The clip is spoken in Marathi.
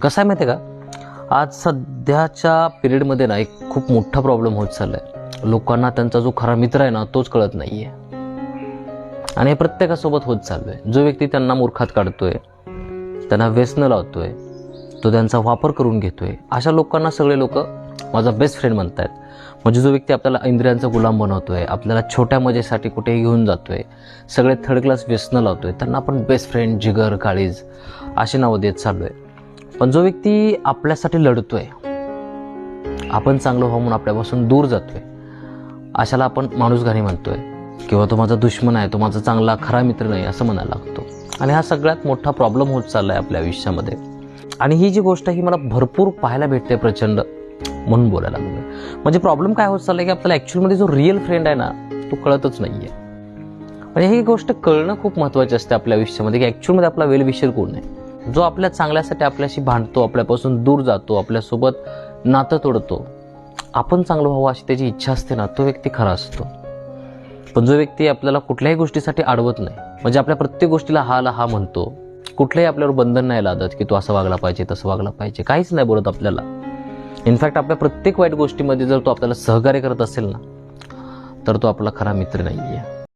कसं आहे माहिती आहे का, आज सध्याच्या पिरियडमध्ये ना एक खूप मोठा प्रॉब्लेम होत चालला आहे. लोकांना त्यांचा जो खरा मित्र आहे ना तोच कळत नाही आहे. आणि हे प्रत्येकासोबत होत चाललं आहे. जो व्यक्ती त्यांना मूर्खात काढतोय, त्यांना व्यसनं लावतोय, तो त्यांचा वापर करून घेतोय, अशा लोकांना सगळे लोक माझा बेस्ट फ्रेंड म्हणतात. म्हणजे जो व्यक्ती आपल्याला इंद्रियांचा गुलाम बनवतोय, आपल्याला छोट्या मजेसाठी कुठेही घेऊन जातोय, सगळे थर्ड क्लास व्यसनं लावतोय, त्यांना आपण बेस्ट फ्रेंड, जिगर, काळीज अशी नावं देत चाललो आहे. पण जो व्यक्ती आपल्यासाठी लढतोय, आपण चांगलं व्हावं म्हणून आपल्यापासून दूर जातोय, अशाला आपण माणूसघाणी म्हणतोय, किंवा तो माझा दुश्मन आहे, तो माझा चांगला खरा मित्र नाही असं म्हणायला लागतो. आणि हा सगळ्यात मोठा प्रॉब्लेम होत चालला आहे आपल्या आयुष्यामध्ये. आणि ही जी गोष्ट ही मला भरपूर पाहायला भेटते प्रचंड, म्हणून बोलायला लागलो. म्हणजे प्रॉब्लेम काय होत चाललाय की आपल्याला ॲक्च्युअलमध्ये जो रिअल फ्रेंड आहे ना तो कळतच नाही आहे. म्हणजे ही गोष्ट कळणं खूप महत्त्वाची असते आपल्या आयुष्यामध्ये, की ॲक्च्युअलमध्ये आपला वेल विशर कोण आहे, जो आपल्या चांगल्यासाठी आपल्याशी भांडतो, आपल्यापासून दूर जातो, आपल्यासोबत नातं तोडतो, आपण चांगलं व्हावं अशी त्याची इच्छा असते ना, तो व्यक्ती खरा असतो. पण जो व्यक्ती आपल्याला कुठल्याही गोष्टीसाठी अडवत नाही, म्हणजे आपल्या प्रत्येक गोष्टीला हा म्हणतो, कुठलंही आपल्यावर बंधन नाही लादत की तू असं वागला पाहिजे, तसं वागला पाहिजे, काहीच नाही बोलत आपल्याला. इनफॅक्ट आपल्या प्रत्येक वाईट गोष्टीमध्ये जर तो आपल्याला सहकार्य करत असेल ना, तर तो आपला खरा मित्र नाही आहे.